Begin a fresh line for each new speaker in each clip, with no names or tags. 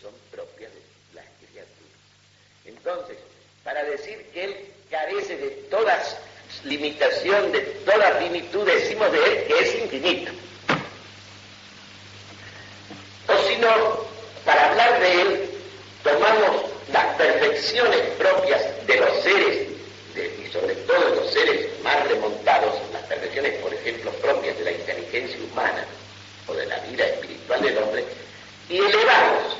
son propias de las criaturas. Entonces, para decir que él carece de toda limitación, de toda finitud, decimos de él que es infinito. O si no, para hablar de él, tomamos las perfecciones propias de los seres, y sobre todo de los seres más remontados, las perfecciones, por ejemplo, propias de la inteligencia humana o de la vida espiritual del hombre, y elevamos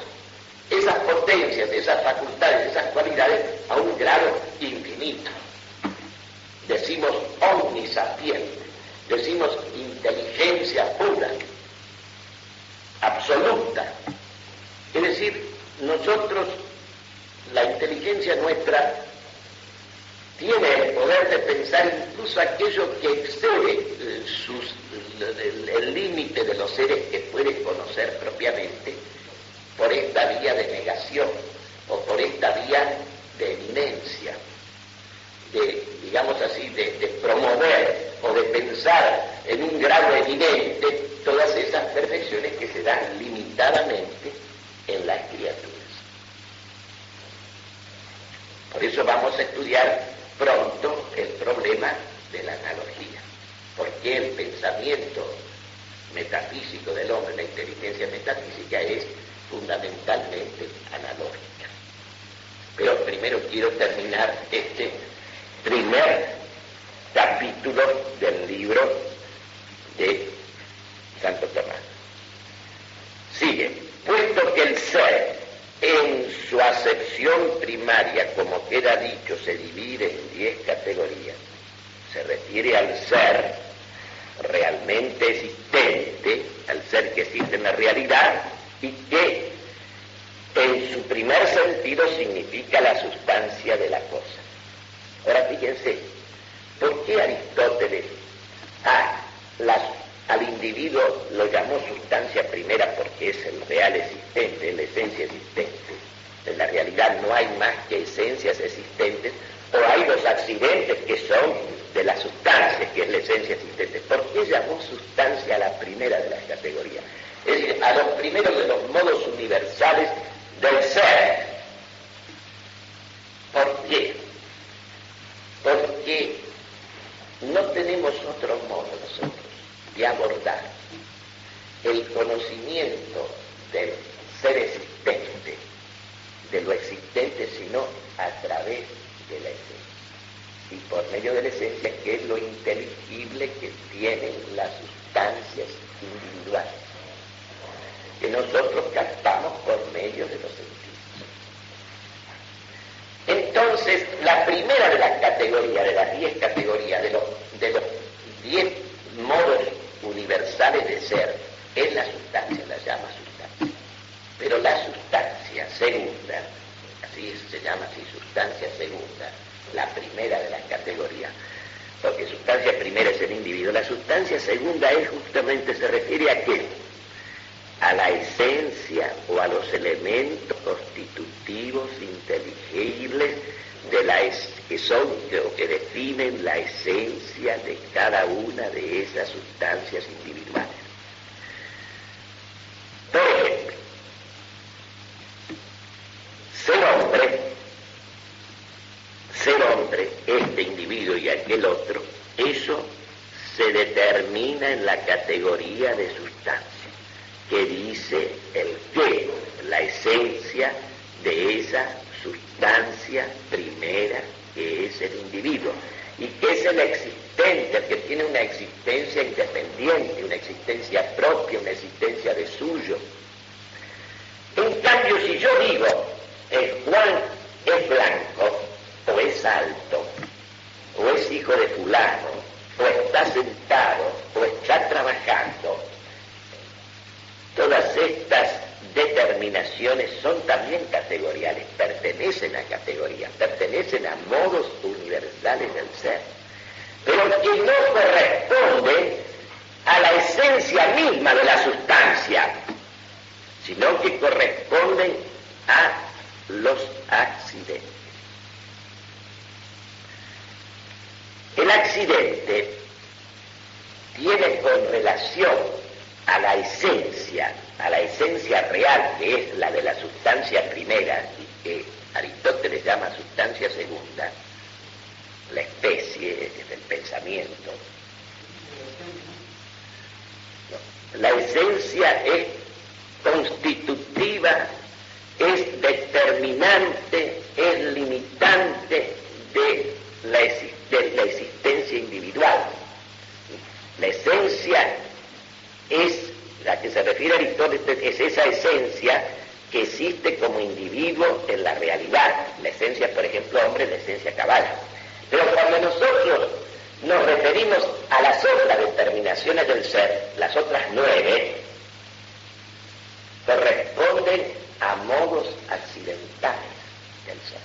esas potencias, esas facultades, esas cualidades a un grado infinito. Decimos omnisapiente, decimos inteligencia pura, absoluta. Es decir, nosotros, la inteligencia nuestra tiene el poder de pensar incluso aquello que excede el límite de los seres que puede conocer propiamente por esta vía de negación o por esta vía de eminencia, de, digamos así, de promover o de pensar en un grado evidente todas esas perfecciones que se dan limitadamente en las criaturas. Por eso vamos a estudiar pronto el problema de la analogía. ¿Por qué el pensamiento metafísico del hombre, la inteligencia metafísica, es fundamentalmente analógica? Pero primero quiero terminar este primer capítulo del libro de Santo Tomás. Sigue, puesto que el ser en su acepción primaria, como queda dicho, se divide en 10 categorías. Se refiere al ser realmente existente, al ser que existe en la realidad y que en su primer sentido significa la sustancia de la cosa. Ahora fíjense, ¿por qué Aristóteles al individuo lo llamó sustancia primera? Porque es el real existente, la esencia existente. En la realidad no hay más que esencias existentes, o hay los accidentes que son de la sustancia, que es la esencia existente. ¿Por qué llamó sustancia a la primera de las categorías? Es decir, a los primeros de los modos universales del ser. ¿Por qué? Porque no tenemos otro modo nosotros de abordar el conocimiento del ser existente, de lo existente, sino a través de la esencia. Y por medio de la esencia, que es lo inteligible que tienen las sustancias individuales, que nosotros captamos por medio de los sentidos. Entonces, la primera de las categorías, de las 10 categorías, de los 10 modos universales de ser, es la sustancia, la llama sustancia. Pero la sustancia segunda, así se llama así, sustancia segunda, la primera de las categorías, porque sustancia primera es el individuo, la sustancia segunda es justamente, se refiere a qué? A la esencia o a los elementos constitutivos, inteligibles, que definen la esencia de cada una de esas sustancias individuales. Por ejemplo, ser hombre, este individuo y aquel otro, eso se determina en la categoría de sustancia, que dice el qué, la esencia de esa sustancia primera que es el individuo, y que es el existente, el que tiene una existencia independiente, una existencia propia, una existencia de suyo. En cambio, si yo digo, Juan es blanco, o es alto, o es hijo de fulano, o está sentado, o está trabajando, todas estas determinaciones son también categoriales, pertenecen a categorías, pertenecen a modos universales del ser, pero que no corresponden a la esencia misma de la sustancia, sino que corresponden a los accidentes. El accidente tiene con relación a la esencia real, que es la de la sustancia primera, y que Aristóteles llama sustancia segunda, la especie del pensamiento. No. La esencia es constitutiva, es determinante, es limitante de la existencia individual. La esencia es, la que se refiere a Aristóteles, es esa esencia que existe como individuo en la realidad. La esencia, por ejemplo, hombre, la esencia cabal. Pero cuando nosotros nos referimos a las otras determinaciones del ser, las otras 9, corresponden a modos accidentales del ser.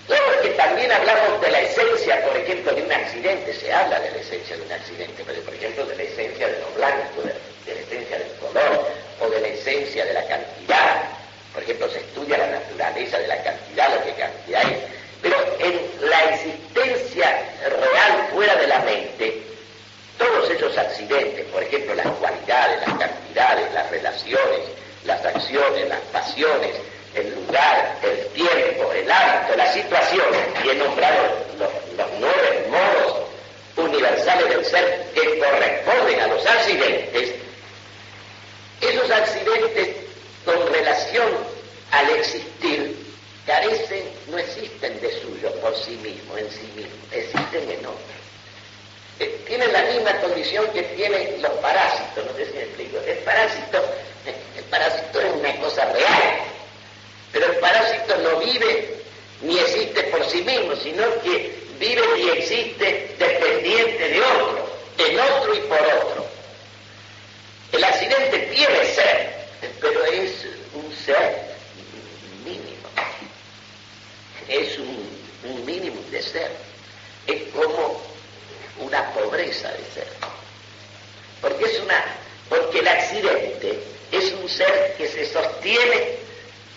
Claro que también hablamos de la esencia, por ejemplo, de un accidente, se habla de la esencia de un accidente, pero por ejemplo de la esencia de lo blanco, de la esencia del color, o de la esencia de la cantidad. Por ejemplo, se estudia la naturaleza de la cantidad, lo que cantidad es. Pero en la existencia real fuera de la mente, todos esos accidentes, por ejemplo, las cualidades, las cantidades, las relaciones, las acciones, las pasiones, el lugar, el tiempo, el hábito, la situación, y he nombrado los 9 modos universales del ser que corresponden a los accidentes. Esos accidentes con relación al existir carecen, no existen de suyo por sí mismo, en sí mismo, existen en otro. Tienen la misma condición que tienen los parásitos, no sé si me explico. El parásito es una cosa real, pero el parásito no vive ni existe por sí mismo, sino que vive y existe dependiente de otro, en otro y por otro. El accidente tiene ser, pero es un ser mínimo, es un mínimo de ser, es como una pobreza de ser, porque el accidente es un ser que se sostiene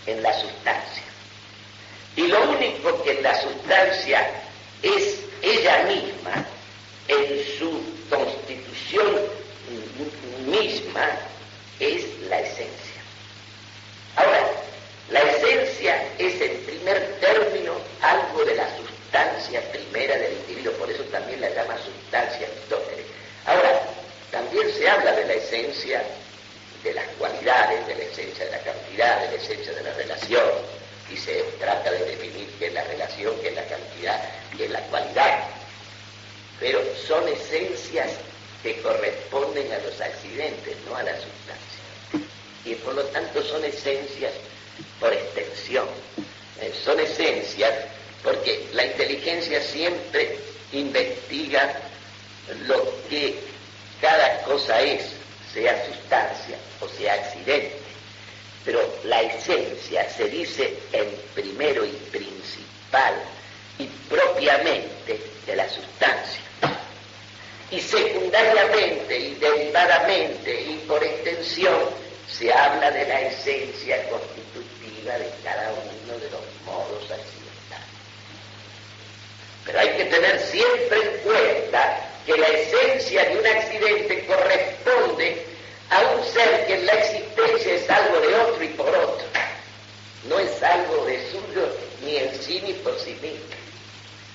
en la sustancia, y lo único que la sustancia es ella misma, en su constitución misma, es la esencia. Ahora, la esencia es en primer término algo de la sustancia primera del individuo, por eso también la llama sustancia Aristóteles. Ahora, también se habla de la esencia de las cualidades, de la esencia de la cantidad, de la esencia de la relación, y se trata de definir qué es la relación, qué es la cantidad, qué es la cualidad. Pero son esencias que corresponden a los accidentes, no a la sustancia. Y por lo tanto son esencias por extensión. Son esencias porque la inteligencia siempre investiga lo que cada cosa es, sea sustancia o sea accidente. Pero la esencia se dice en primero y principal y propiamente de la sustancia. Y secundariamente y derivadamente y por extensión se habla de la esencia constitutiva de cada uno de los modos accidentales. Pero hay que tener siempre en cuenta que la esencia de un accidente corresponde a un ser que en la existencia es algo de otro y por otro. No es algo de suyo ni en sí ni por sí mismo.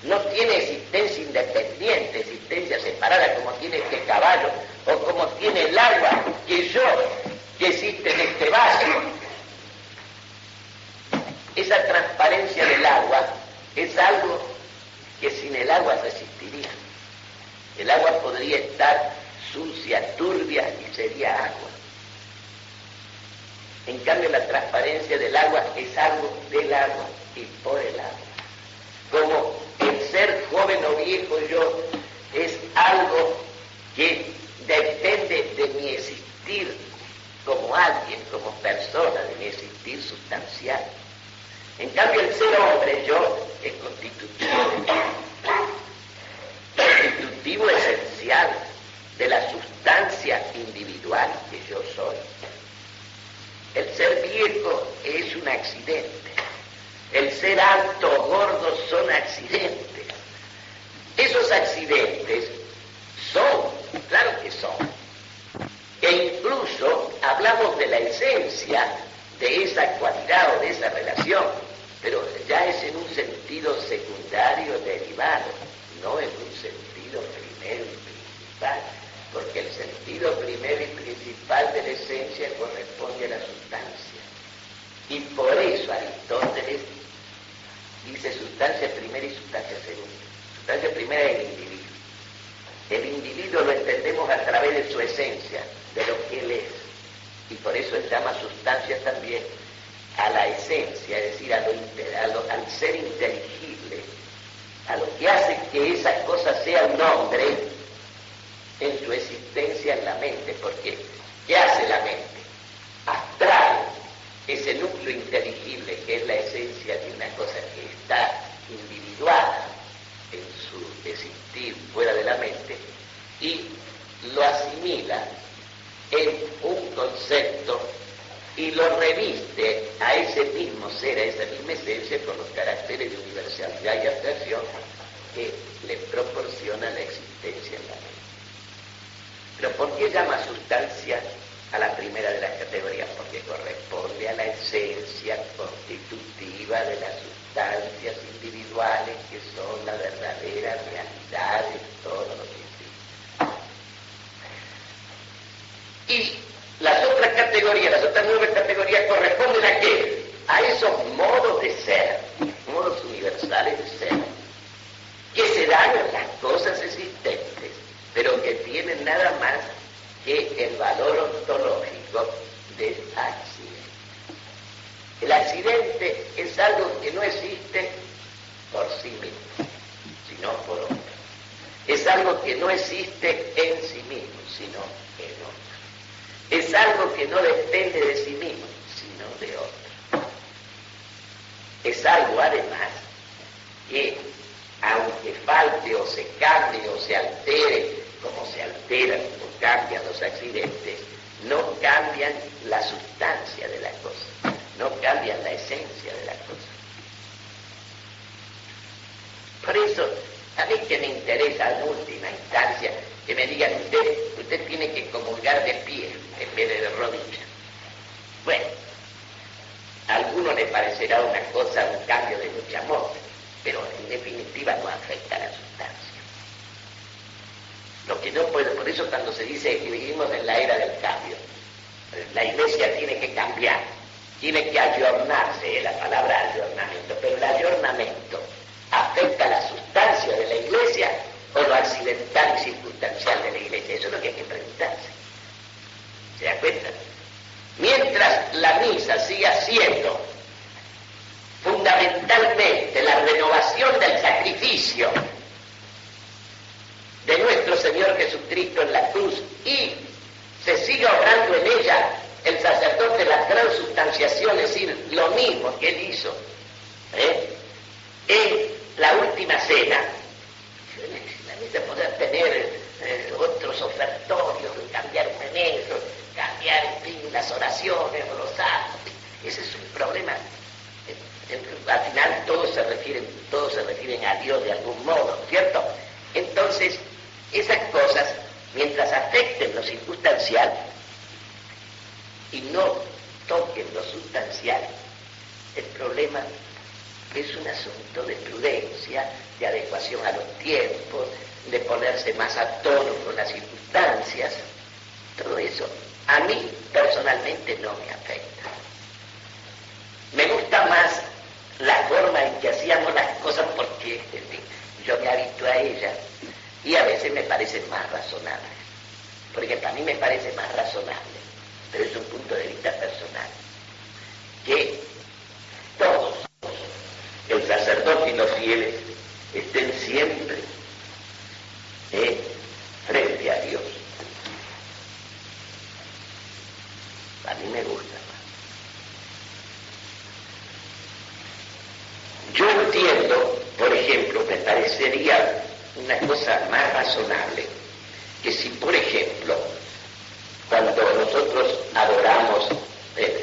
No tiene existencia independiente, existencia separada como tiene este caballo o como tiene el agua que existe en este vaso. Esa transparencia del agua es algo que sin el agua no existiría. El agua podría estar sucia, turbia y sería agua. En cambio, la transparencia del agua es algo del agua y por el agua. Como el ser joven o viejo yo es algo que depende de mi existir como alguien, como persona, de mi existir sustancial. En cambio, el ser hombre yo es constitutivo esencial de la sustancia individual que yo soy. El ser viejo es un accidente. El ser alto o gordo son accidentes. Esos accidentes son, claro que esencia de esa cualidad o de esa relación, pero ya es en un sentido secundario derivado, no en un sentido primero y principal, porque el sentido primero y principal de la esencia corresponde a la sustancia. Y por eso Aristóteles dice sustancia primera y sustancia segunda. Sustancia primera es el individuo. El individuo lo entendemos a través de su esencia, de lo que él es. Y por eso él llama sustancia también a la esencia, es decir, al ser inteligible, a lo que hace que esa cosa sea un hombre en su existencia en la mente. Porque ¿qué hace la mente? Abstrae ese núcleo inteligible que es la esencia de una cosa que está individuada en su existir fuera de la mente y lo asimila en un concepto y lo reviste a ese mismo ser, a esa misma esencia con los caracteres de universalidad y abstracción que le proporciona la existencia en la mente. Pero ¿por qué llama sustancia a la primera de las categorías? Porque corresponde a la esencia constitutiva de las sustancias individuales que son la verdadera realidad de todo lo que existe. Y las otras categorías, las otras 9 categorías corresponden ¿a qué? A esos modos de ser, modos universales de ser, que se dan en las cosas existentes, pero que tienen nada más que el valor ontológico del accidente. El accidente es algo que no existe por sí mismo, sino por otro. Es algo que no existe en sí mismo, sino en otro. Es algo que no depende de sí mismo, sino de otro. Es algo, además, que aunque falte o se cambie o se altere, como se alteran o cambian los accidentes, no cambian la sustancia de la cosa, no cambian la esencia de la cosa. Por eso, a mí que me interesa en última instancia que me digan usted tiene que comulgar de pie en vez de rodillas. Bueno, a alguno le parecerá una cosa, un cambio de mucha moda, pero en definitiva no afecta a la sustancia. Lo que no puede, por eso cuando se dice que vivimos en la era del cambio, la iglesia tiene que cambiar, tiene que ayornarse, la palabra ayornamiento, pero el ayornamiento afecta a la sustancia de la iglesia o lo accidental y circunstancial de la iglesia. Eso es lo que hay que preguntarse. ¿Se da cuenta? Mientras la misa siga siendo fundamentalmente la renovación del sacrificio de nuestro Señor Jesucristo en la cruz y se siga obrando en ella el sacerdote la transubstanciación, es decir, lo mismo que él hizo en la última cena, la misa poder tener otros ofertorios, cambiar un meneo, cambiar en fin, las oraciones, los santos, ese es un problema. Al final todos se refieren a Dios de algún modo, ¿cierto? Entonces, esas cosas, mientras afecten lo circunstancial y no toquen lo sustancial, el problema es un asunto de prudencia, de adecuación a los tiempos, de ponerse más a tono con las circunstancias. Todo eso a mí personalmente no me afecta. Me gusta más la forma en que hacíamos las cosas porque en fin, yo me habitué a ellas y a veces me parecen más razonables. Porque para mí me parece más razonable, pero es un punto de vista personal, que todos, el sacerdote y los fieles, estén siempre frente a Dios. A mí me gusta más. Yo entiendo, por ejemplo, me parecería una cosa más razonable que si, por ejemplo, cuando nosotros adoramos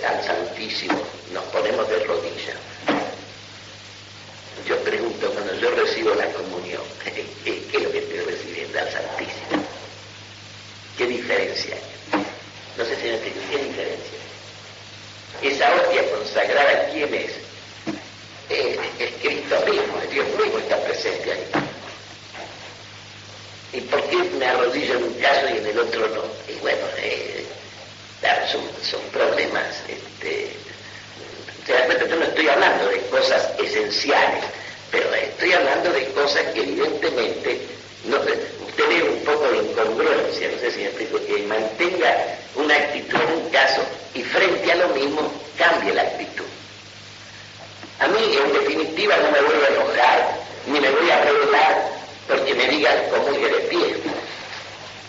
al Santísimo, nos ponemos de rodillas. Yo pregunto, cuando yo recibo la comunión, ¿qué es lo que estoy recibiendo al Santísimo? ¿Qué diferencia hay? No sé si me entienden, ¿qué diferencia hay? esa hostia consagrada, ¿quién es? Es Cristo mismo, es Dios mismo está presente ahí. ¿Y por qué me arrodillo en un caso y en el otro no? Y bueno, claro, son problemas. Se da cuenta, yo no estoy hablando de cosas esenciales, pero estoy hablando de cosas que evidentemente usted ve un poco de incongruencia, no sé si me explico, que mantenga una actitud en un caso y frente a lo mismo cambie la actitud. A mí, en definitiva, no me voy a enojar, ni me voy a rebelar porque me digan comulgue de pie.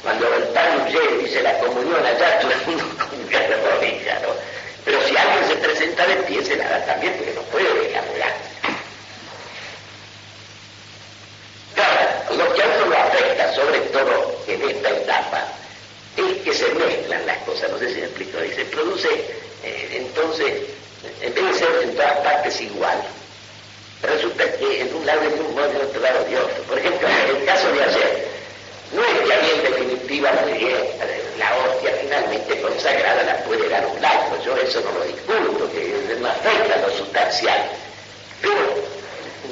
Cuando el padre Uller dice la comunión allá, todo el mundo comulga de rodillas, ¿no? Pero si alguien se presenta de pie, se la da también, porque no puede dejarla. Claro, lo que a uno lo afecta, sobre todo en esta etapa, es que se mezclan las cosas, no sé si me explico, y se produce, entonces, en vez de ser en todas partes igual, resulta que en un lado es un modo y en otro lado de otro. Por ejemplo, en el caso de ayer, no es que a mí en definitiva la hostia finalmente consagrada la puede dar un laico, yo eso no lo discuto, que no afecta a lo sustancial. Pero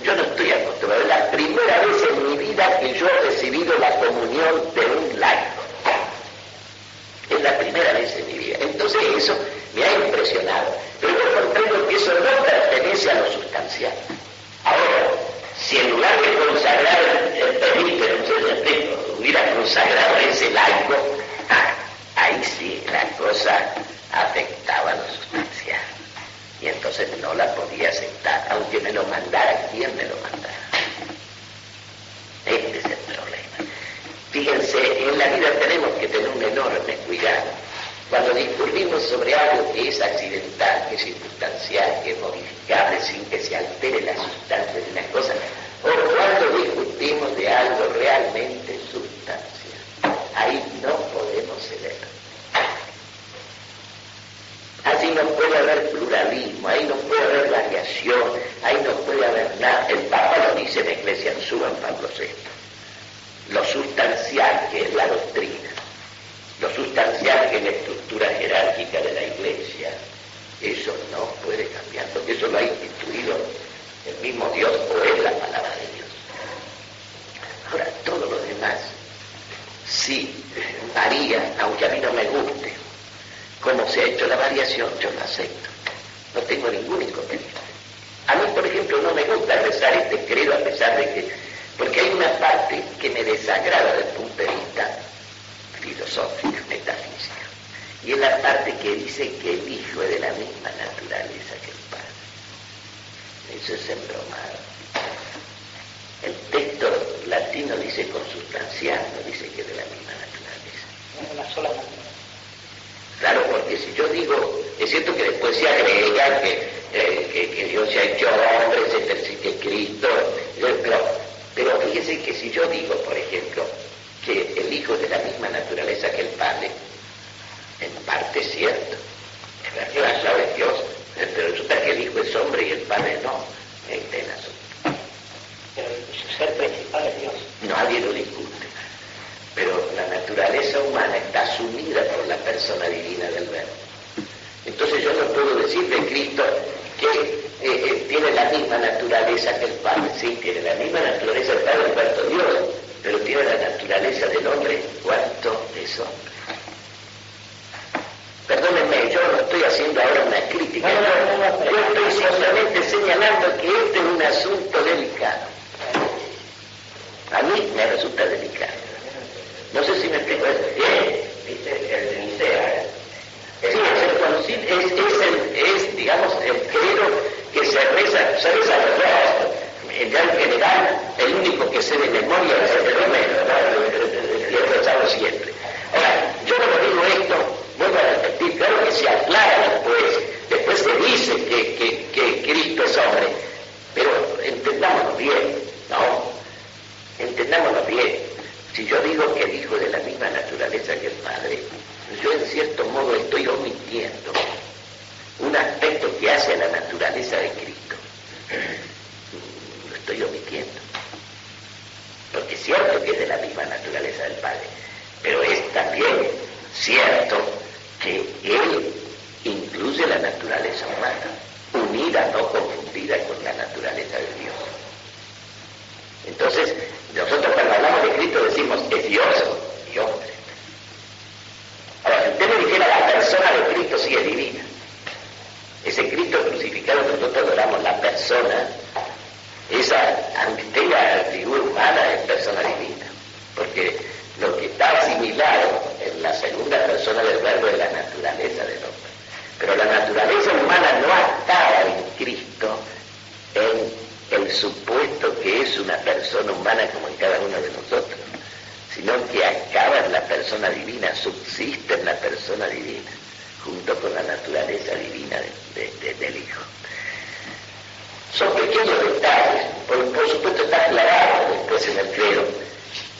yo no estoy acostumbrado, es la primera vez en mi vida que yo he recibido la comunión de un laico. Es la primera vez en mi vida. Entonces eso me ha impresionado. Pero yo comprendo que eso no pertenece a lo sustancial. Ahora, si en lugar de consagrar el presbítero, no sé si me explico, hubiera consagrado ese laico, ahí sí la cosa afectaba a lo sustancial. Y entonces no la podía aceptar, aunque me lo mandara quien me lo mandara. Este es el problema. Fíjense, en la vida tenemos que tener un enorme cuidado. Cuando discurrimos sobre algo que es accidental, que es circunstancial, que es modificable sin que se altere la sustancia de una cosa, o cuando discutimos de algo realmente sustancial, ahí no podemos ceder. Así no puede haber pluralismo, ahí no puede haber variación, ahí no puede haber nada. El Papa lo dice en Ecclesia Sua en Pablo VI. Lo sustancial que es la doctrina, lo sustancial que es la estructura jerárquica de la Iglesia, eso no puede cambiar, porque eso lo ha instituido el mismo Dios, o es la palabra de Dios. Ahora, todo lo demás, sí, varía, aunque a mí no me guste. Como se ha hecho la variación, yo la acepto. No tengo ningún inconveniente. A mí, por ejemplo, no me gusta rezar este credo a pesar de que... porque hay una parte que me desagrada desde el punto de vista filosófico, metafísico. Y es la parte que dice que el Hijo es de la misma naturaleza que el Padre. Eso es embromado. El texto latino dice consustancial, no dice que es de la misma naturaleza.
No es una sola naturaleza.
Claro, porque si yo digo, es cierto que después se agrega que Dios se ha hecho hombre, etcétera, que Cristo, pero fíjese que si yo digo, por ejemplo, que el Hijo es de la misma naturaleza que el Padre, en parte es cierto, es verdad, claro, es Dios, pero resulta que el Hijo es hombre y el Padre no, este es el asunto.
Pero su ser principal es Dios.
Nadie lo discute. Pero la naturaleza humana está asumida por la persona divina del Verbo. Entonces yo no puedo decir de Cristo que tiene la misma naturaleza que el Padre. Sí, tiene la misma naturaleza del Padre en cuanto a Dios, pero tiene la naturaleza del hombre en cuanto es hombre. Perdónenme, yo no estoy haciendo ahora una crítica. No, yo estoy solamente señalando que este es un asunto delicado. A mí me resulta delicado. No sé si me explico. Dice el de Nicea. Sí, es digamos, el credo que se reza los dos. En general, el único que sé de memoria es el de Romero, y he rezado siempre. Ahora, yo no lo digo esto, vuelvo a repetir, claro que se aclara después se dice que Cristo es hombre, pero entendámonos bien, ¿no? Entendámonos bien. Si yo digo que el Hijo es de la misma naturaleza que el Padre, yo en cierto modo estoy omitiendo un aspecto que hace a la naturaleza de Cristo. Lo estoy omitiendo. Porque es cierto que es de la misma naturaleza del Padre, pero es también cierto que Él incluye incluye la naturaleza humana, unida, no confundida con la naturaleza de Dios. Entonces, nosotros cuando hablamos de Cristo decimos, es Dios y hombre. Ahora, si usted me dijera, la persona de Cristo sí es divina. Ese Cristo crucificado que nosotros adoramos, la persona, esa, aunque tenga figura humana, es persona divina. Porque lo que está asimilado en la segunda persona del verbo es la naturaleza del hombre. Pero la naturaleza humana no acaba en Cristo en el supuesto que es una persona humana como en cada uno de nosotros, sino que acaba en la persona divina, subsiste en la persona divina, junto con la naturaleza divina del Hijo. Son pequeños detalles, por supuesto está aclarado después en el credo,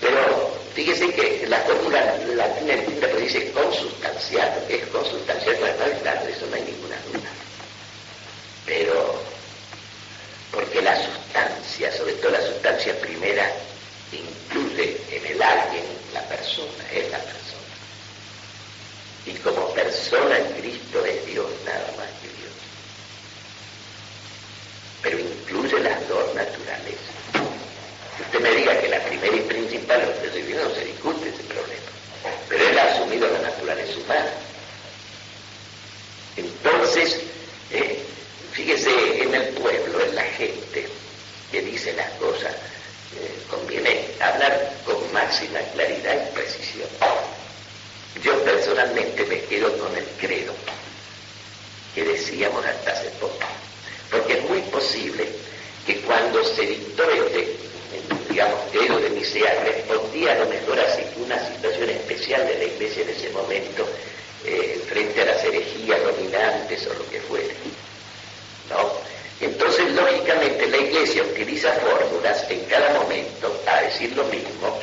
pero fíjese que la fórmula latina distinta pues dice consustanciado, que es consustanciado, claro, de eso no hay ninguna duda. Pero, porque la sustancia, sobre todo la sustancia primera, incluye en el alguien la persona, es la persona. Y como persona Cristo es Dios, nada más que Dios. Pero incluye las dos naturalezas. Que usted me diga que la primera y principal es el divino, no se discute ese problema. Pero él ha asumido la naturaleza humana. Entonces, fíjese en el pueblo, en la gente que dice las cosas, conviene hablar con máxima claridad y precisión. Yo personalmente me quedo con el credo que decíamos hasta hace poco, porque es muy posible que cuando se dictó credo de Nicea respondía a lo mejor así una situación especial de la Iglesia en ese momento frente a las herejías dominantes o lo que fuere, ¿no? Entonces, lógicamente, la Iglesia utiliza fórmulas en cada momento a decir lo mismo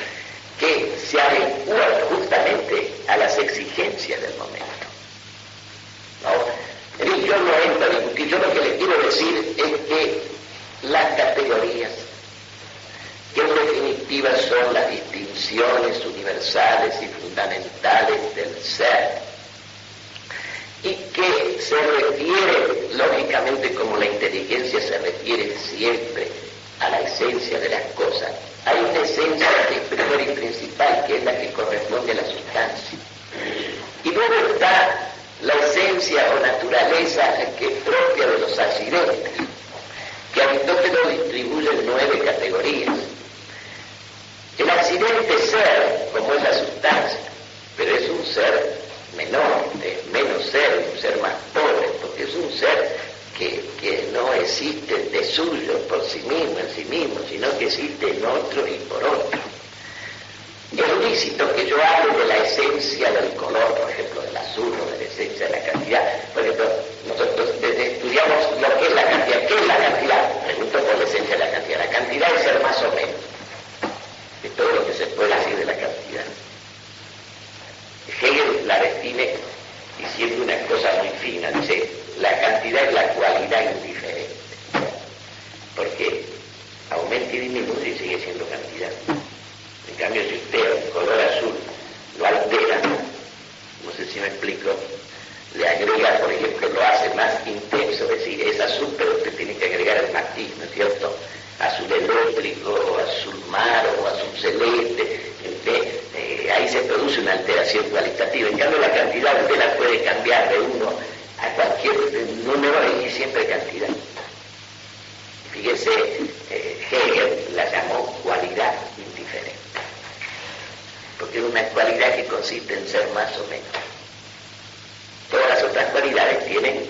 que se adecúan justamente a las exigencias del momento, ¿no? Yo no entro a discutir, yo lo que le quiero decir es que las categorías, que en definitiva son las distinciones universales y fundamentales del ser, y que se refiere, lógicamente, como la inteligencia se refiere siempre a la esencia de las cosas. Hay una esencia que es primera y principal, que es la que corresponde a la sustancia. Y luego está la esencia o naturaleza que es propia de los accidentes, que Aristóteles distribuye en 9 categorías. El accidente ser, como es la sustancia, pero es un ser menor, es menos ser, un ser más pobre, porque es un ser que no existe de suyo, por sí mismo, en sí mismo, sino que existe en otro y por otro. Es lícito que yo hable de la esencia del color, por ejemplo, del azul, o de la esencia de la cantidad. Por ejemplo, nosotros estudiamos lo que es la cantidad. ¿Qué es la cantidad? Pregunto por la esencia de la cantidad. La cantidad es ser más o menos, de todo lo que se puede decir de la cantidad. Hegel la define diciendo una cosa muy fina, dice, la cantidad es la cualidad indiferente, porque aumenta y disminuye y sigue siendo cantidad. En cambio, si usted el color azul lo altera, no sé si me explico, le agrega, por ejemplo, lo hace más intenso, es decir, es azul, pero usted tiene que agregar el matiz, ¿no es cierto? Azul eléctrico, azul mar o azul celeste, ahí se produce una alteración cualitativa. En cambio, la cantidad usted la puede cambiar de uno a cualquier número y siempre cantidad. Fíjese, Hegel la llamó cualidad indiferente, porque es una cualidad que consiste en ser más o menos. Todas las otras cualidades tienen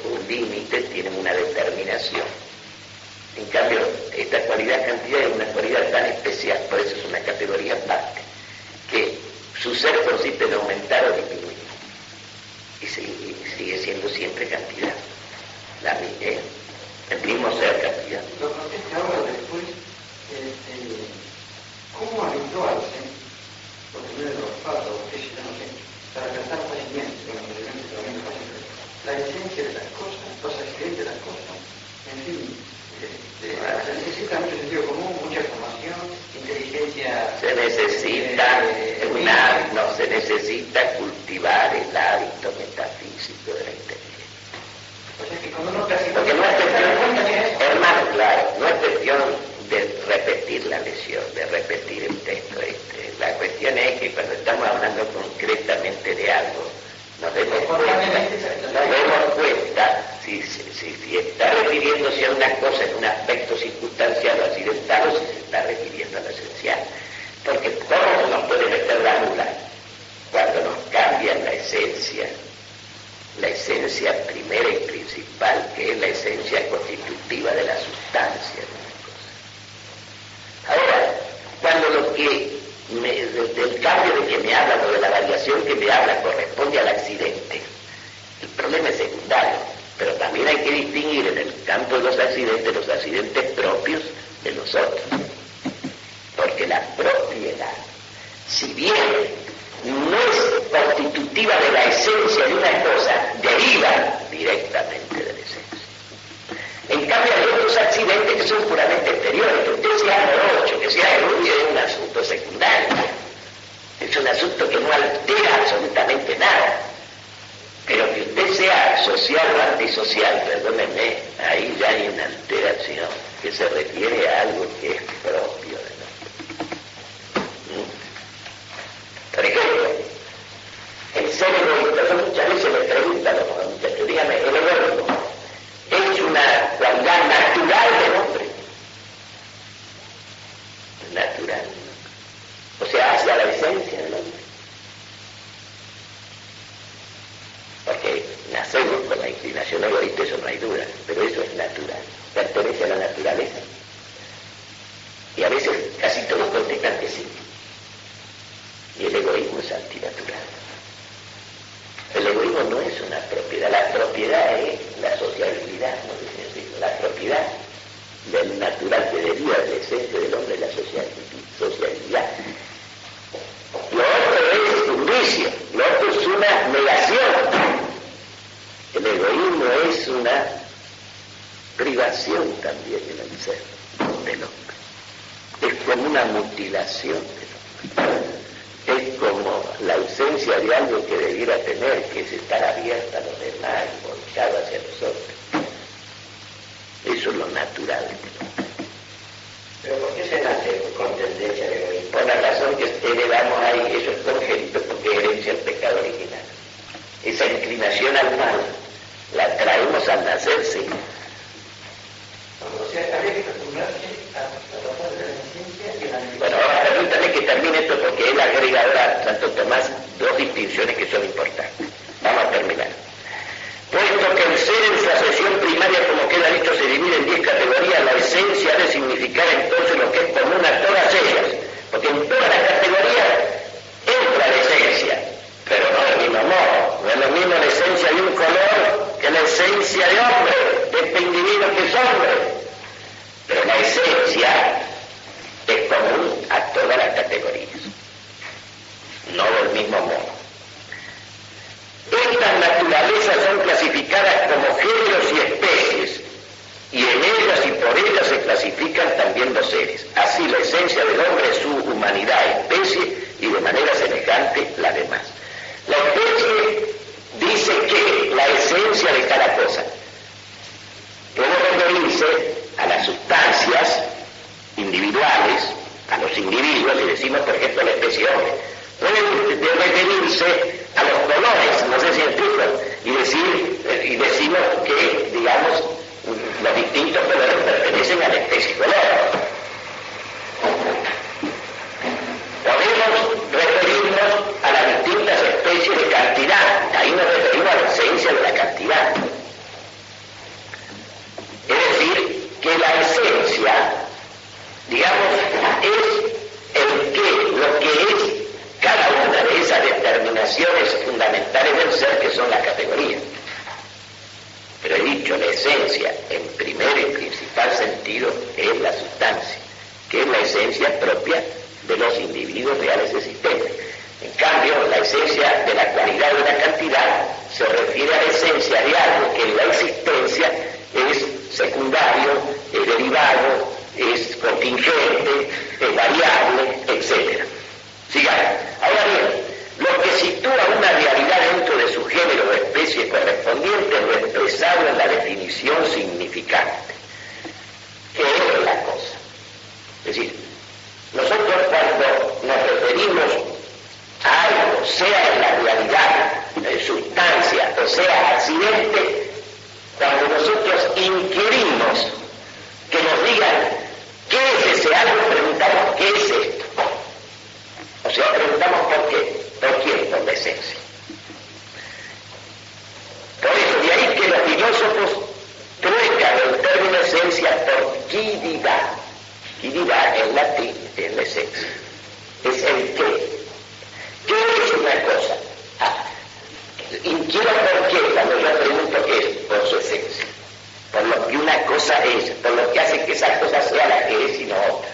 un límite, tienen una determinación. En cambio, esta cualidad cantidad es una cualidad tan especial, por eso es una categoría aparte, que su ser consiste en aumentar o disminuir, y sigue siendo siempre cantidad, el mismo ser cantidad.
Lo conteste ahora después, ¿cómo habituarse, por tener los pasos, para tratar fácilmente, la esencia de las cosas, los accidentes de las cosas, en fin? Se necesita mucho sentido común, mucha formación, inteligencia.
Se necesita se necesita cultivar el hábito metafísico de la inteligencia.
Y cuando uno percibe...
Porque no es cuestión, hermano, claro, no es cuestión de repetir la lección, de repetir el texto. La cuestión es que cuando estamos hablando concretamente de algo, nos demos cuenta si está refiriéndose a una cosa en un aspecto circunstancial o accidental o si se está refiriendo a lo esencial. Porque ¿cómo se nos puede meter la nula cuando nos cambian la esencia primera y principal, que es la esencia constitutiva de la sustancia de una cosa? Ahora, cuando del cambio de que me hablan o de la variación que me hablan corresponde al accidente, el problema es secundario, pero también hay que distinguir en el campo de los accidentes propios de los otros, porque la propiedad, si bien no es constitutiva de la esencia de una cosa, deriva directamente de la esencia. En cambio hay otros accidentes que son puramente exteriores, que usted sea morocho, que sea rubio, es un asunto secundario, es un asunto que no altera absolutamente nada. Pero que usted sea social o antisocial, perdónenme, ahí ya hay una alteración que se refiere a algo que es propio de nosotros. Por ejemplo, el ser egoísta, yo muchas veces me preguntan a los muchachos, dígame, ¿el egoísmo es una cualidad natural del hombre? Natural. O sea, hacia la esencia del hombre. Porque nacemos con la inclinación egoísta, eso no hay duda, pero eso es natural, pertenece a la naturaleza. Y a veces casi todos contestan que sí. Y el egoísmo es antinatural. El egoísmo no es una propiedad, la propiedad es la sociabilidad, no sé si decirlo, la propiedad del natural que deriva de la esencia del hombre es la sociabilidad. Lo otro es un vicio, lo otro es una negación. El egoísmo es una privación también del ser del hombre. Es como una mutilación del hombre. Es como la ausencia de algo que debiera tener, que es estar abierta a los demás, volcado hacia nosotros. Eso es lo natural del hombre.
¿Pero por qué se nace con tendencia al egoísmo?
Por la razón que heredamos ahí, eso es congénito, porque es herencia del pecado original. Esa inclinación al mal la traemos al nacer, sí.
O sea, habría que acostumbrarse a tratar de la esencia y la...
Bueno, ahora permítame que termine esto porque él agrega ahora, Santo Tomás, dos distinciones que son importantes. Vamos a terminar. Puesto que el ser en su asociación primaria, como queda dicho, se divide en 10 categorías, la esencia ha de significar entonces lo que es común a todas ellas, porque en todas las categorías entra la esencia, pero no del mismo modo. No es lo mismo la esencia de un color que la esencia de hombre, de este individuo que es hombre. Pero la esencia es común a todas las categorías, no del mismo modo. Estas naturalezas son clasificadas como géneros y especies, y en ellas y por ellas se clasifican también los seres. Así la esencia del hombre es su humanidad, especie, y de manera semejante la demás. La especie dice que la esencia de cada cosa puede referirse a las sustancias individuales, a los individuos, y decimos por ejemplo la especie hombre, puede referirse a los colores, no sé si entiendo, y decimos que, digamos, los distintos colores pertenecen a la especie color. Podemos referirnos a las distintas especies de cantidad, ahí nos referimos a la esencia de la cantidad. Es decir, que la esencia, digamos, es lo que es cada una de esas determinaciones fundamentales del ser, que son las categorías. Pero he dicho, la esencia, en primer y principal sentido, es la sustancia, que es la esencia propia de los individuos reales existentes. En cambio, la esencia de la cualidad de la cantidad se refiere a la esencia de algo que en la existencia es secundario, es derivado, es contingente, es variable, etc. Sigamos. Ahora bien, lo que sitúa una realidad dentro de su género o especie correspondiente es lo expresado en la definición referimos a algo, sea en la realidad, sustancia, o sea, accidente, cuando nosotros inquirimos que nos digan qué es ese algo, preguntamos qué es esto. O sea, preguntamos por qué. ¿Por quién? Por la esencia. Por eso, de ahí que los filósofos truecan el término esencia por quididad. Quididad en latín es la esencia. Es el qué. ¿Qué es una cosa? Inquiero por qué cuando yo pregunto qué es, por su esencia. Por lo que una cosa es, por lo que hace que esa cosa sea la que es y no otra.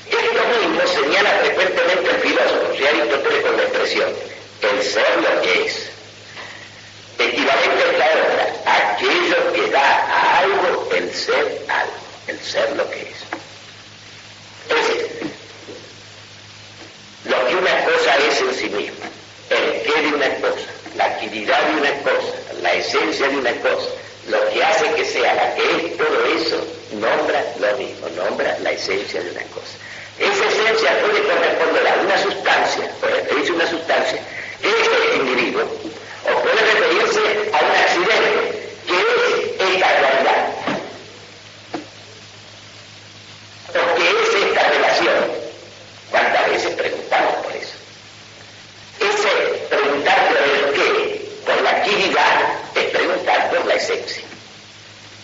Esto mismo señala frecuentemente el filósofo, si Aristóteles con la expresión, el ser lo que es. Equivalente a esta otra, aquello que da a algo el ser algo, el ser lo que es. Es decir, lo que una cosa es en sí misma, el qué de una cosa, la actividad de una cosa, la esencia de una cosa, lo que hace que sea la que es, todo eso nombra lo mismo, nombra la esencia de una cosa. Esa esencia puede corresponder a una sustancia, puede referirse a una sustancia, que es el individuo, o puede referirse a un accidente, que es esta cualidad, o que es esta relación. ¿Cuántas veces preguntamos por eso? Ese preguntar por el qué, por la actividad, es preguntar por la esencia.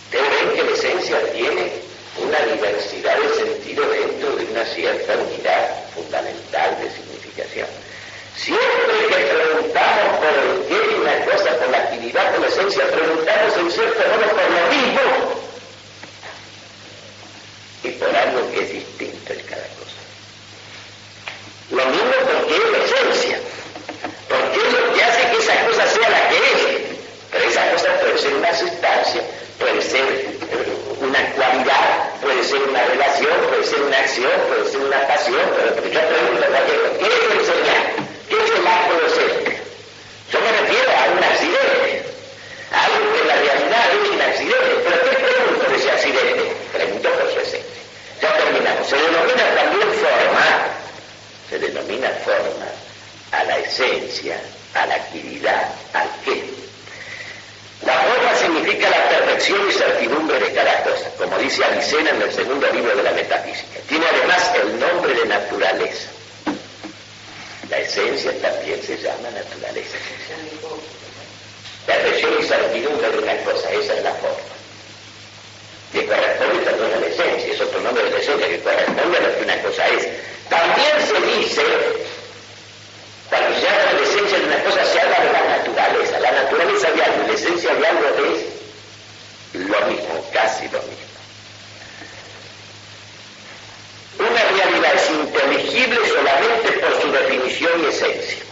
Ustedes ven que la esencia tiene una diversidad de sentido dentro de una cierta unidad fundamental de significación. Siempre que preguntamos por el qué de una cosa, por la actividad, por la esencia, preguntamos en cierto modo por lo mismo y por algo que es distinto en cada cosa. Lo mismo porque es la esencia, porque es lo que hace que esa cosa sea la que es. Pero esa cosa puede ser una sustancia, puede ser una cualidad, puede ser una relación, puede ser una acción, puede ser una pasión, pero yo pregunto, ¿qué es el señal? ¿Qué es el acto de ser? Yo me refiero a un accidente, a algo que en la realidad es un accidente. ¿Pero qué pregunto de ese accidente? Pregunto por su esencia. Ya terminamos. Se denomina también forma, se denomina forma a la esencia, a la actividad, al qué. La forma significa la perfección y certidumbre de cada cosa, como dice Avicena en el segundo libro de la Metafísica. Tiene además el nombre de naturaleza. La esencia también se llama naturaleza. Perfección y certidumbre de una cosa, esa es la forma. Que corresponde también a la esencia, es otro nombre de la esencia, que corresponde a lo que una cosa es. También se dice, cuando se habla de la esencia de una cosa, se habla de la naturaleza. La naturaleza de algo y la esencia de algo es lo mismo, casi lo mismo. Una realidad es inteligible solamente por su definición y esencia.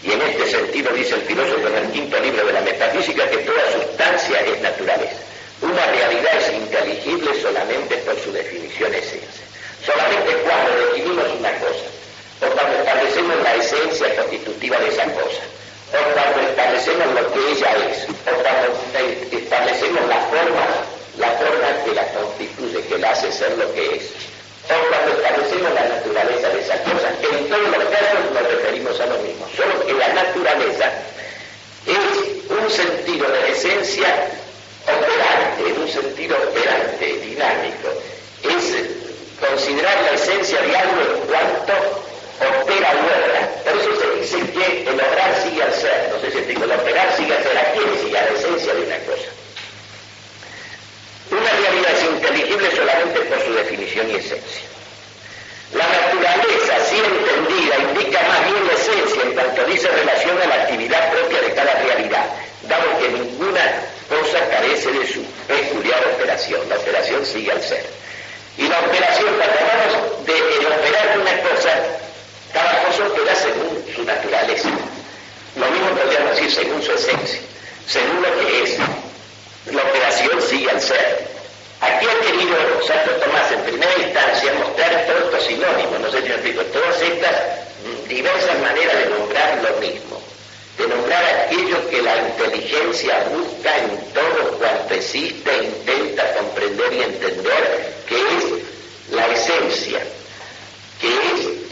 Y en este sentido dice el filósofo en el quinto libro de la Metafísica que toda sustancia es naturaleza. Una realidad es inteligible solamente por su definición y esencia. Solamente cuando definimos una cosa, o cuando establecemos la esencia constitutiva de esa cosa, o cuando establecemos lo que ella es, o cuando establecemos la forma que la constituye, que la hace ser lo que es, o cuando establecemos la naturaleza de esa cosa, en todos los casos nos referimos a lo mismo, solo que la naturaleza es un sentido de esencia operante, en un sentido operante, dinámico, es considerar la esencia de algo en cuanto opera y obra. Por eso se dice que el obrar sigue al ser. No sé si explico, el operar sigue al ser. ¿A quién sigue? A la esencia de una cosa. Una realidad es inteligible solamente por su definición y esencia. La naturaleza, así entendida, indica más bien la esencia en cuanto dice relación a la actividad propia de cada realidad, dado que ninguna cosa carece de su peculiar operación. La operación sigue al ser. Y la operación, cuando hablamos de operar de una cosa, cada cosa opera según su naturaleza. Lo mismo podríamos decir según su esencia, según lo que es. La operación sigue al ser. Aquí ha querido Santo Tomás en primera instancia mostrar todos estos sinónimos, no sé si me explico, todas estas diversas maneras de nombrar lo mismo, de nombrar aquello que la inteligencia busca en todo cuanto existe e intenta comprender y entender, que es la esencia, que es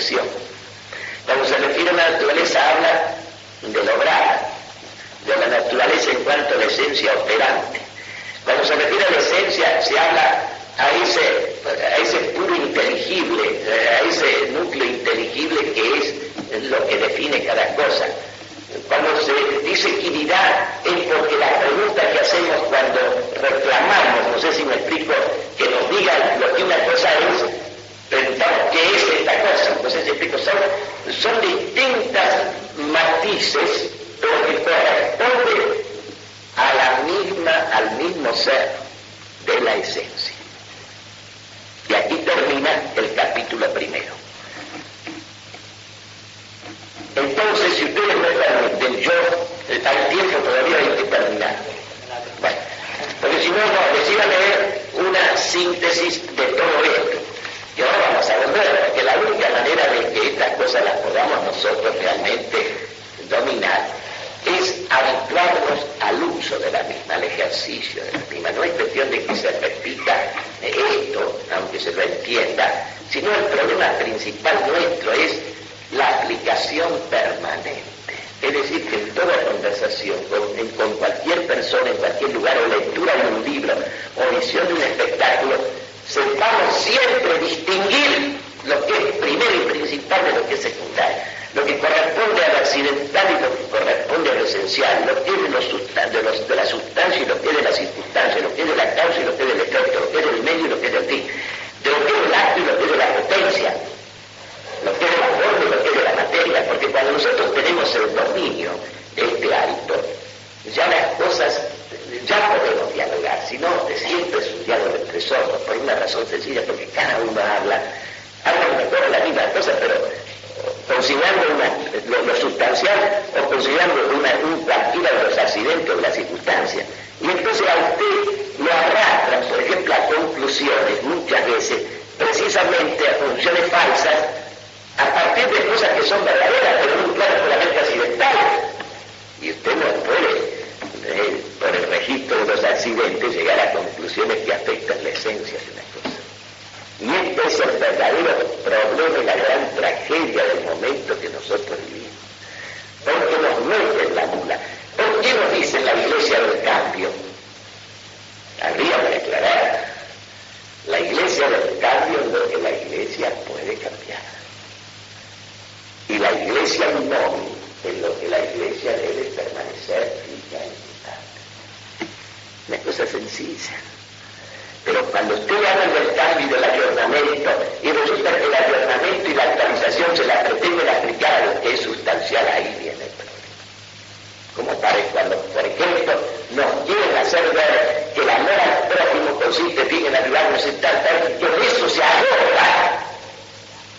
perfección. Cuando se refiere a la naturaleza habla del obrar, de la naturaleza en cuanto a la esencia operante. Cuando se refiere a la esencia se habla a ese puro inteligible, a ese núcleo inteligible que es lo que define cada cosa. Cuando se dice equidad es porque la pregunta que hacemos cuando reclamamos, no sé si me explico, que nos digan lo que una cosa es, preguntamos qué es esta cosa. Entonces explico, son distintas matices, pero que corresponden al mismo ser de la esencia. Y aquí termina el capítulo primero. Entonces, si ustedes me permiten, yo, al tiempo todavía hay que terminar. Bueno, porque si no, les iba a leer una síntesis de todo esto. Y ahora vamos a volver, porque la única manera de que estas cosas las podamos nosotros realmente dominar es habituarnos al uso de la misma, al ejercicio de la misma. No es cuestión de que se repita esto, aunque se lo entienda, sino el problema principal nuestro es la aplicación permanente. Es decir, que en toda conversación, con cualquier persona, en cualquier lugar, o lectura de un libro, o visión de un espectáculo, sepamos siempre distinguir lo que es primero y principal de lo que es secundario, lo que corresponde al accidental y lo que corresponde a lo esencial, lo que es de la sustancia y lo que es de la circunstancia, lo que es de la causa y lo que es del efecto, lo que es del medio y lo que es del fin, de lo que es del acto y lo que es de la potencia, lo que es de la forma y lo que es de la materia, porque cuando nosotros tenemos el dominio de este hábito, ya las cosas, ya podemos dialogar, si no, siempre es un diálogo entre sordos, por una razón sencilla, porque cada uno habla mejor la misma cosa, pero considerando lo sustancial o considerando cualquiera de los accidentes o de las circunstancias. Y entonces a usted lo arrastran, por ejemplo, a conclusiones, muchas veces, precisamente a conclusiones falsas, a partir de cosas que son verdaderas, pero en un plano solamente accidental. Y usted no puede, por el registro de los accidentes, llegar a conclusiones que afectan la esencia de una cosa. Y este es el verdadero problema y la gran tragedia del momento que nosotros vivimos. Porque nos meten la mula. ¿Por qué nos dicen la iglesia del cambio? Habría que aclarar. La iglesia del cambio es lo que la iglesia puede cambiar. Y la iglesia inmóvil es lo que la iglesia debe permanecer fija e inmutable. Una cosa sencilla. Pero cuando usted habla del cambio y del ayornamiento, y resulta que el ayornamiento y la actualización se la pretenden aplicar a lo que es sustancial, ahí viene el problema. Como cuando, por ejemplo, nos quieren hacer ver que el amor al prójimo consiste en ayudarnos en tal, que con eso se agota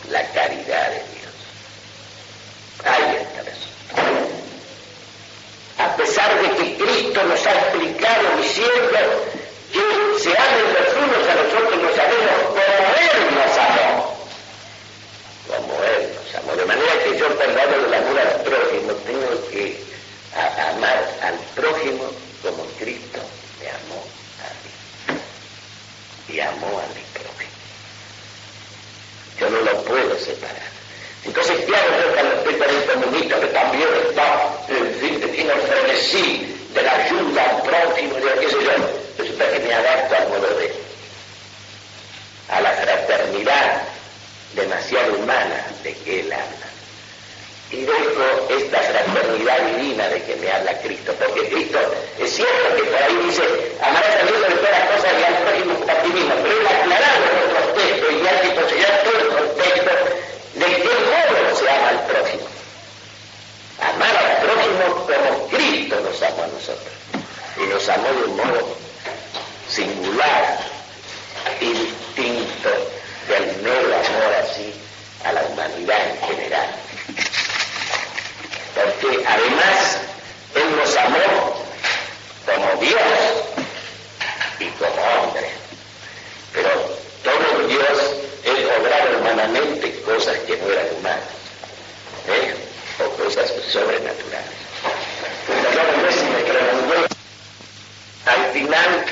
la caridad de Dios. Ahí está eso. A pesar de que Cristo nos ha explicado diciendo que se amen los unos a los otros, nos amemos como Él nos amó. Como Él nos amó. De manera que yo, perdado del amor al prójimo, tengo que amar al prójimo como Cristo me amó a mí. Y amó a mi prójimo. Yo no lo puedo separar. Entonces, claro, yo cuando estoy con el comunista que también está, en fin, que tiene el frenesí de la ayuda al prójimo, de qué sé yo, resulta que me adapto al modo de él, a la fraternidad demasiado humana de que él habla. Y dejo esta fraternidad divina de que me habla Cristo, porque Cristo es cierto que por ahí dice, amarás a Dios sobre todas las cosas y al prójimo como a ti mismo, pero él aclarado en otros textos y hay que considerar todo el contexto de qué modo se ama al prójimo. Amar al prójimo como Cristo nos amó a nosotros. Y nos amó de un modo singular y distinto del mero amor así a la humanidad en general. Porque además Él nos amó como Dios y como hombre. Pero todo Dios es obrar humanamente cosas que no eran humanas, o cosas sobrenaturales. Al final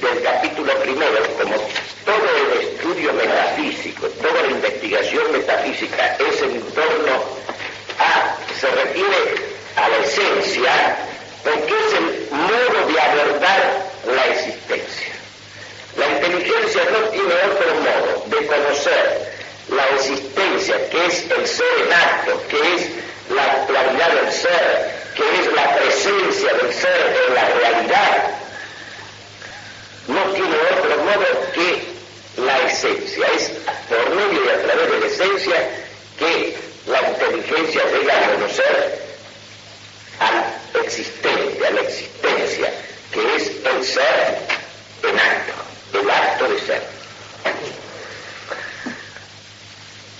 del capítulo primero, como todo el estudio estudio metafísico, toda la investigación metafísica es en torno se refiere a la esencia, porque es el modo de abordar la existencia. La inteligencia no tiene otro modo de conocer la existencia, que es el ser en acto, que es la actualidad del ser, que es la presencia del ser en la realidad. No tiene otro modo que la esencia. Es por medio y a través de la esencia que la inteligencia llega a conocer al existente, a la existencia, que es el ser en acto, el acto de ser.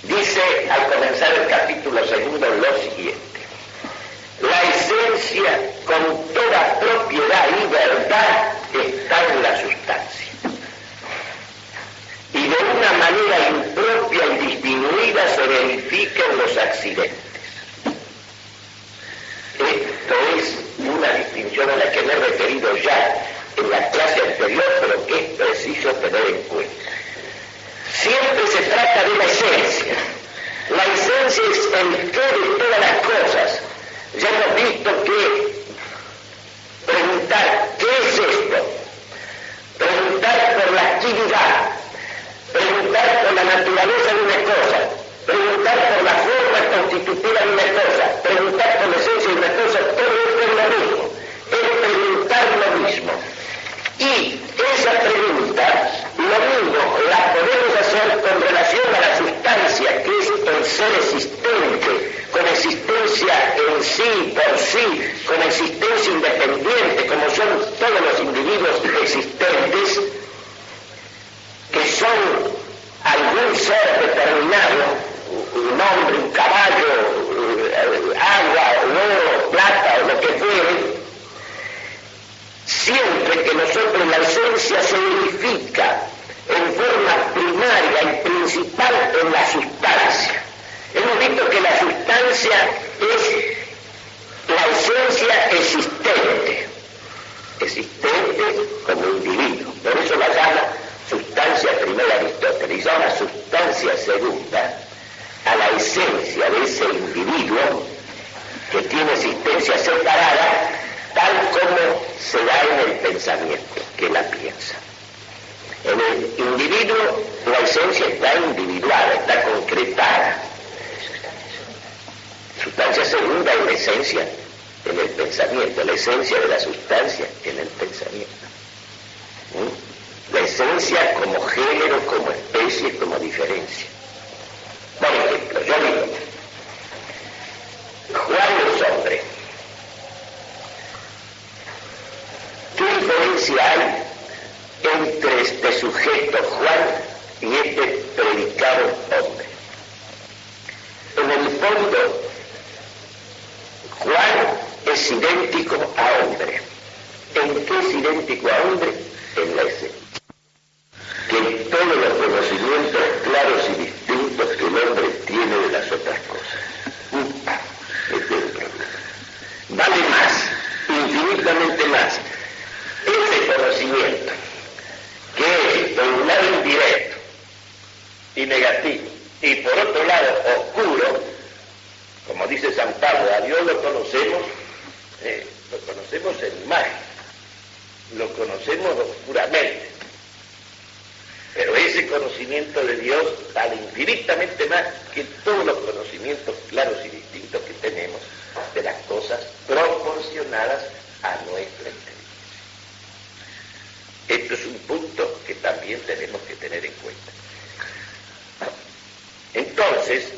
Dice al comenzar el capítulo segundo lo siguiente: la esencia con toda propiedad y verdad está en la sustancia, y de una manera impropia y disminuida se verifican los accidentes. Esto es una distinción a la que me he referido ya en la clase anterior, pero que es preciso tener en cuenta. Siempre se trata de la esencia. La esencia es el qué de todas las cosas. Ya hemos visto que preguntar ¿qué es esto? Preguntar por la actividad, preguntar por la naturaleza de una cosa, preguntar por la forma constitutiva de una cosa, preguntar por la esencia de una cosa, todo esto es lo mismo, es preguntar lo mismo. Y esa pregunta, lo mismo, la podemos hacer con relación a la sustancia, que es el ser existente, con existencia en sí, por sí, con existencia independiente, como son todos los individuos existentes, que son algún ser determinado, un hombre, un caballo, agua, oro, plata o lo que fuere. Siempre que nosotros la esencia se verifica en forma primaria y principal en la sustancia. Hemos visto que la sustancia es la esencia existente como individuo. Por eso la llama sustancia primera Aristóteles, y llama sustancia segunda a la esencia de ese individuo que tiene existencia separada, tal como se da en el pensamiento, que la piensa. En el individuo la esencia está individuada, está concretada. Sustancia segunda es la esencia en el pensamiento, la esencia de la sustancia en el pensamiento. La esencia como género, como especie, como diferencia. Por ejemplo, yo digo, Juan es hombre. ¿Qué diferencia hay entre este sujeto Juan y este predicado hombre? En el fondo, Juan es idéntico a hombre. ¿En qué es idéntico a hombre? En la esencia. Que en todos los conocimientos claros y distintos que el hombre tiene de las otras cosas. Este es el problema. Vale más, infinitamente más, ese conocimiento, que es por un lado indirecto y negativo, y por otro lado oscuro, como dice San Pablo, a Dios lo conocemos en imagen, lo conocemos oscuramente, pero ese conocimiento de Dios vale infinitamente más que todos los conocimientos claros y distintos que tenemos de las cosas proporcionadas a nuestra inteligencia. Esto es un punto que también tenemos que tener en cuenta. Entonces,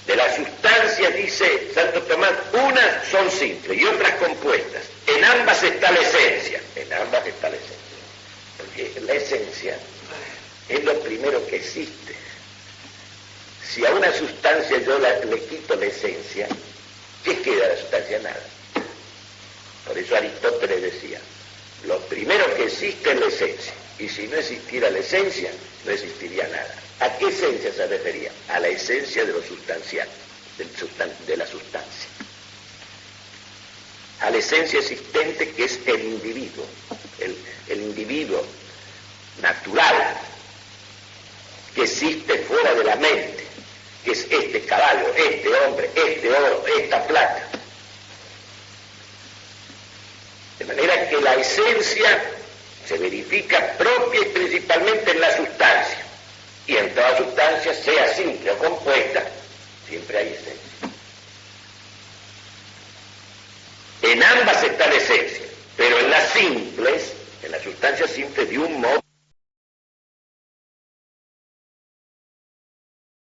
de las sustancias, dice Santo Tomás, unas son simples y otras compuestas. En ambas está la esencia. En ambas está la esencia. Porque la esencia es lo primero que existe. Si a una sustancia yo le quito la esencia, ¿qué queda de la sustancia? Nada. Por eso Aristóteles decía, lo primero que existe es la esencia. Y si no existiera la esencia, no existiría nada. ¿A qué esencia se refería? A la esencia de lo sustancial, de la sustancia. A la esencia existente, que es el individuo, el individuo natural, que existe fuera de la mente, que es este caballo, este hombre, este oro, esta plata. De manera que la esencia se verifica propia y principalmente en la sustancia. Y en toda sustancia, sea simple o compuesta, siempre hay esencia. En ambas está la esencia, pero en las simples, en las sustancias simples, de un modo